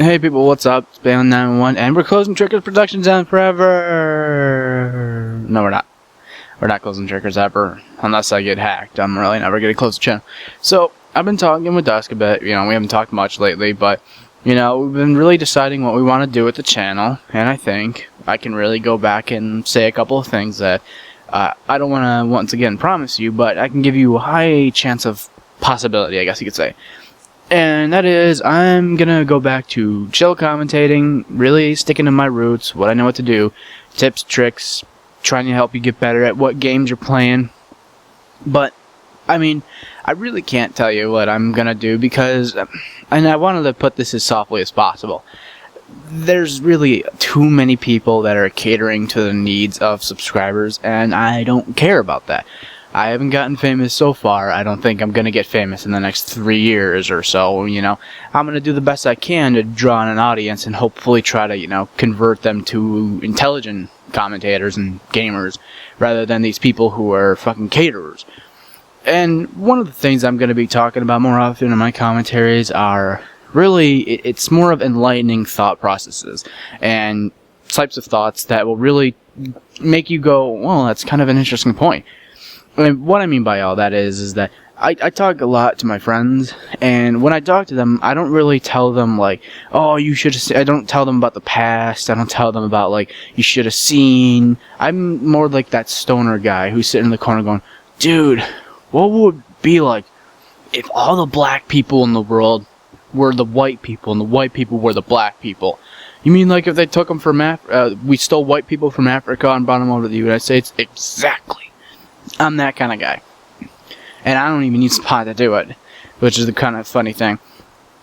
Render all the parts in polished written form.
Hey people, what's up? It's Baalin911, and we're closing Trickers Productions down forever. No, we're not. We're not closing Trickers ever, unless I get hacked. I'm really never gonna close the channel. So, I've been talking with Dusk a bit. We haven't talked much lately, but, we've been really deciding what we want to do with the channel, and I think I can really go back and say a couple of things that I don't want to, once again, promise you, but I can give you a high chance of possibility, I guess you could say. And that is, I'm gonna go back to chill commentating, really sticking to my roots, what I know what to do, tips, tricks, trying to help you get better at what games you're playing. But, I really can't tell you what I'm gonna do because, and I wanted to put this as softly as possible, there's really too many people that are catering to the needs of subscribers, and I don't care about that. I haven't gotten famous so far. I don't think I'm going to get famous in the next 3 years or so, I'm going to do the best I can to draw in an audience and hopefully try to, convert them to intelligent commentators and gamers rather than these people who are fucking caterers. And one of the things I'm going to be talking about more often in my commentaries are really, it's more of enlightening thought processes and types of thoughts that will really make you go, well, that's kind of an interesting point. What I mean by all that is that I talk a lot to my friends, and when I talk to them, I don't really tell them, like, oh, you should have seen. I don't tell them about the past. I don't tell them about, like, you should have seen. I'm more like that stoner guy who's sitting in the corner going, dude, what would it be like if all the black people in the world were the white people, and the white people were the black people? You mean like if they took them from we stole white people from Africa and brought them over to the United States? Exactly. I'm that kind of guy. And I don't even use pot to do it, which is the kind of funny thing.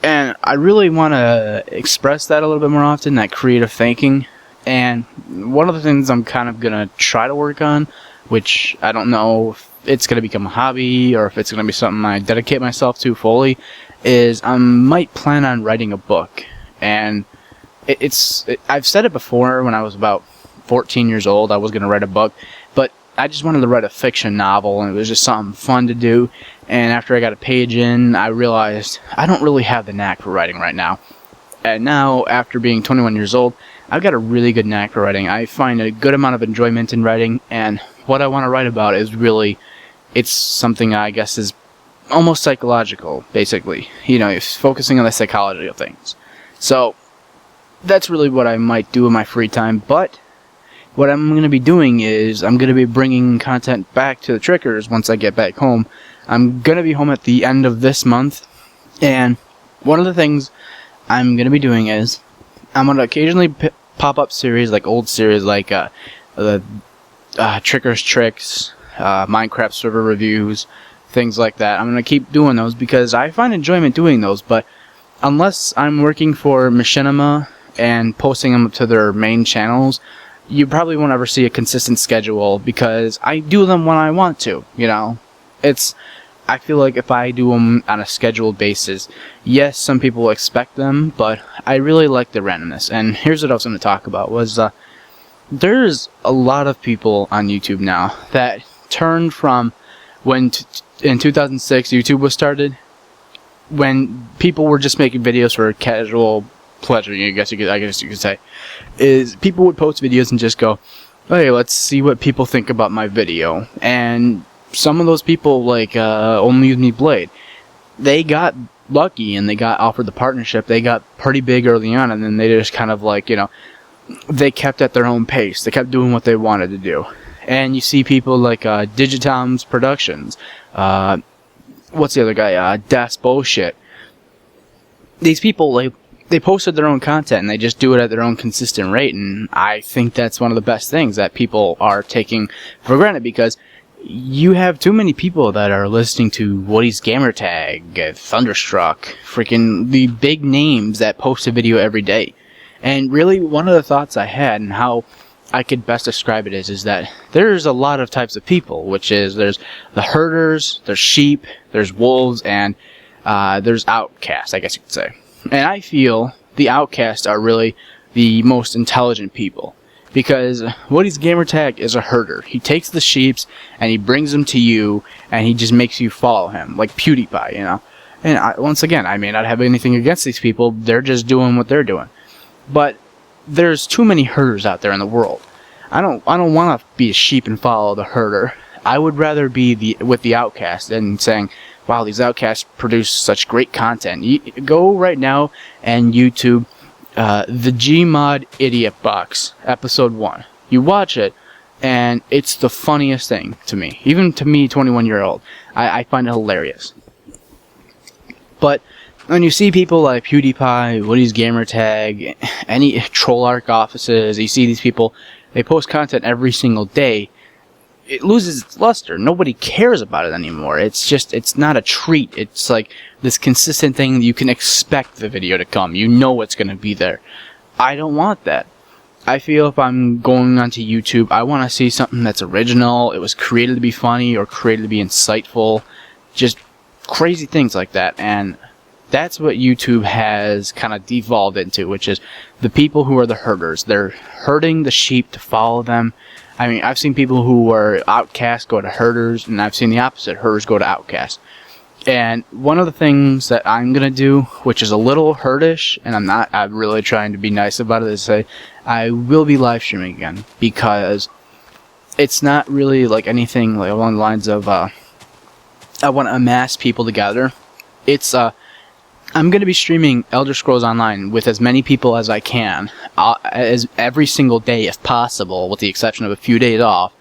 And I really want to express that a little bit more often, that creative thinking. And one of the things I'm kind of going to try to work on, which I don't know if it's going to become a hobby or if it's going to be something I dedicate myself to fully, is I might plan on writing a book. And I've said it before when I was about 14 years old, I was going to write a book, but I just wanted to write a fiction novel, and it was just something fun to do. And after I got a page in, I realized I don't really have the knack for writing right now. And now, after being 21 years old, I've got a really good knack for writing. I find a good amount of enjoyment in writing, and what I want to write about is really, it's something I guess is almost psychological, basically. It's focusing on the psychology of things. So, that's really what I might do in my free time, but what I'm going to be doing is I'm going to be bringing content back to the Trickers once I get back home. I'm going to be home at the end of this month, and one of the things I'm going to be doing is I'm going to occasionally pop up series, like old series, like the Trickers Tricks, Minecraft server reviews, things like that. I'm going to keep doing those because I find enjoyment doing those, but unless I'm working for Machinima and posting them to their main channels, you probably won't ever see a consistent schedule because I do them when I want to, I feel like if I do them on a scheduled basis, yes, some people expect them, but I really like the randomness. And here's what I was going to talk about was, there's a lot of people on YouTube now that turned from when in 2006 YouTube was started, when people were just making videos for casual pleasure, I guess you could say, is people would post videos and just go, hey, let's see what people think about my video. And some of those people, like Only Use Me Blade, they got lucky and they got offered the partnership. They got pretty big early on, and then they just kind of like, they kept at their own pace. They kept doing what they wanted to do. And you see people like Digitom's Productions, what's the other guy, Das Bullshit. These people, like, they posted their own content and they just do it at their own consistent rate, and I think that's one of the best things that people are taking for granted because you have too many people that are listening to Woody's Gamertag, Thunderstruck, freaking the big names that post a video every day. And really, one of the thoughts I had and how I could best describe it is that there's a lot of types of people, which is there's the herders, there's sheep, there's wolves, and there's outcasts, I guess you could say. And I feel the outcasts are really the most intelligent people. Because Woody's Gamertag is a herder. He takes the sheeps and he brings them to you and he just makes you follow him. Like PewDiePie, And once again, I may not have anything against these people. They're just doing what they're doing. But there's too many herders out there in the world. I don't want to be a sheep and follow the herder. I would rather be with the outcast and saying, wow, these outcasts produce such great content. Go right now and YouTube the Gmod Idiot Box, episode 1. You watch it, and it's the funniest thing to me. Even to me, 21-year-old, I find it hilarious. But when you see people like PewDiePie, Woody's Gamertag, any Trollarch offices, you see these people, they post content every single day, it loses its luster. Nobody cares about it anymore. It's not a treat. It's like this consistent thing that you can expect the video to come. You know it's going to be there. I don't want that. I feel if I'm going onto YouTube, I want to see something that's original, it was created to be funny or created to be insightful, just crazy things like that. And that's what YouTube has kind of devolved into, which is the people who are the herders. They're herding the sheep to follow them. I mean, I've seen people who were outcasts go to herders, and I've seen the opposite, herders go to outcasts. And one of the things that I'm going to do, which is a little herdish, and I'm really trying to be nice about it, is say I will be live streaming again, because it's not really like anything like along the lines of I want to amass people together. It's I'm going to be streaming Elder Scrolls Online with as many people as I can, as every single day if possible, with the exception of a few days off.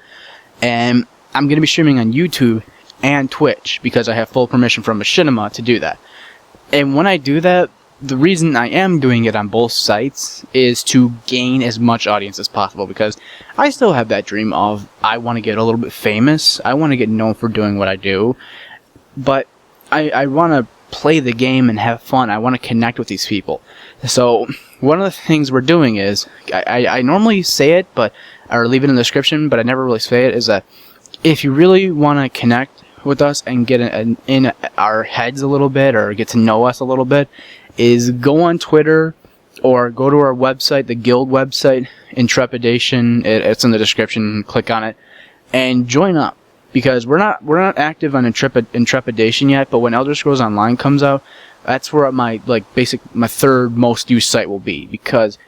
And I'm going to be streaming on YouTube and Twitch, because I have full permission from Machinima to do that. And when I do that, the reason I am doing it on both sites is to gain as much audience as possible, because I still have that dream of, I want to get a little bit famous, I want to get known for doing what I do, but I want to play the game and have fun. I want to connect with these people. So one of the things we're doing is, I normally say it, or leave it in the description, but I never really say it, is that if you really want to connect with us and get in our heads a little bit, or get to know us a little bit, is go on Twitter or go to our website, the guild website, Intrepidation. It's in the description. Click on it and join up, because we're not active on Intrepidation yet. But when Elder Scrolls Online comes out, that's where my third most used site will be, because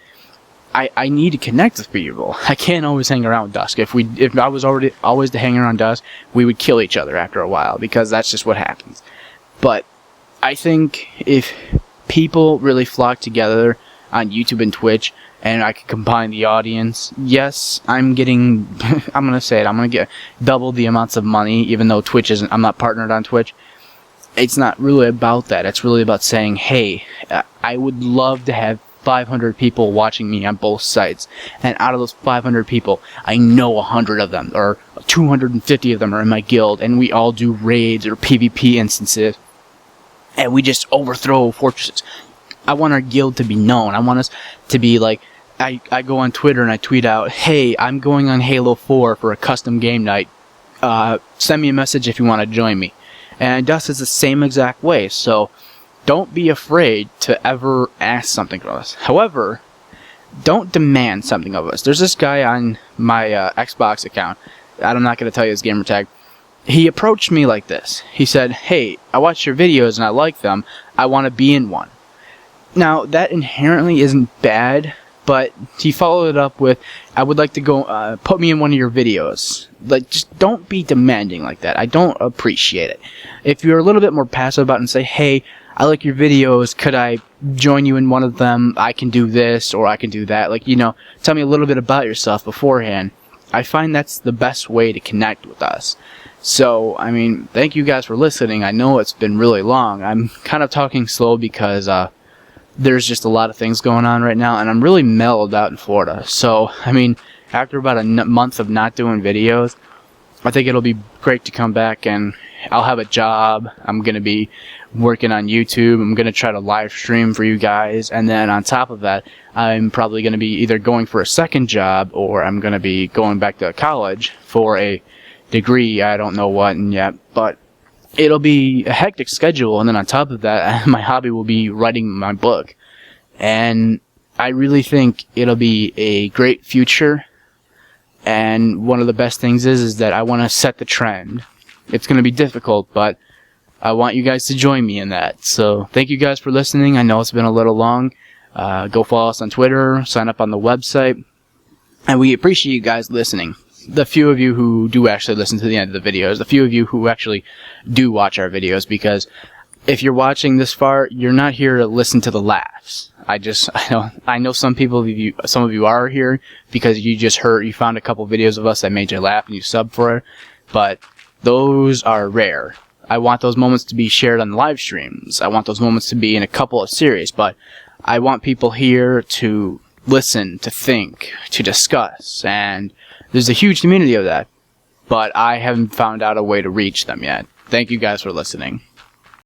I need to connect with people. I can't always hang around with Dusk. If I was always to hang around Dusk, we would kill each other after a while, because that's just what happens. But I think if people really flock together on YouTube and Twitch, and I could combine the audience, yes, I'm going to get double the amounts of money, even though I'm not partnered on Twitch. It's not really about that. It's really about saying, hey, I would love to have 500 people watching me on both sites, and out of those 500 people, I know 100 of them, or 250 of them are in my guild, and we all do raids or PvP instances, and we just overthrow fortresses. I want our guild to be known. I want us to be like, I go on Twitter and I tweet out, hey, I'm going on Halo 4 for a custom game night. Send me a message if you want to join me. And Dust is the same exact way, so don't be afraid to ever ask something from us. However, don't demand something of us. There's this guy on my Xbox account, I'm not going to tell you his gamer tag. He approached me like this. He said, hey, I watch your videos and I like them. I want to be in one. Now, that inherently isn't bad, but he followed it up with, I would like to go, put me in one of your videos. Like, just don't be demanding like that. I don't appreciate it. If you're a little bit more passive about it and say, hey, I like your videos, could I join you in one of them? I can do this, or I can do that. Like, tell me a little bit about yourself beforehand. I find that's the best way to connect with us. So, I mean, thank you guys for listening. I know it's been really long. I'm kind of talking slow because, there's just a lot of things going on right now, and I'm really mellowed out in Florida. So, I mean, after about a month of not doing videos, I think it'll be great to come back, and I'll have a job. I'm going to be working on YouTube. I'm going to try to live stream for you guys, and then on top of that, I'm probably going to be either going for a second job, or I'm going to be going back to college for a degree. I don't know what yet, but it'll be a hectic schedule, and then on top of that, my hobby will be writing my book. And I really think it'll be a great future, and one of the best things is that I want to set the trend. It's going to be difficult, but I want you guys to join me in that. So thank you guys for listening. I know it's been a little long. Go follow us on Twitter, sign up on the website, and we appreciate you guys listening. The few of you who do actually listen to the end of the videos, the few of you who actually do watch our videos, because if you're watching this far, you're not here to listen to the laughs. I know some of you are here because you found a couple videos of us that made you laugh and you subbed for it, but those are rare. I want those moments to be shared on live streams. I want those moments to be in a couple of series, but I want people here to listen, to think, to discuss, and there's a huge community of that, but I haven't found out a way to reach them yet. Thank you guys for listening.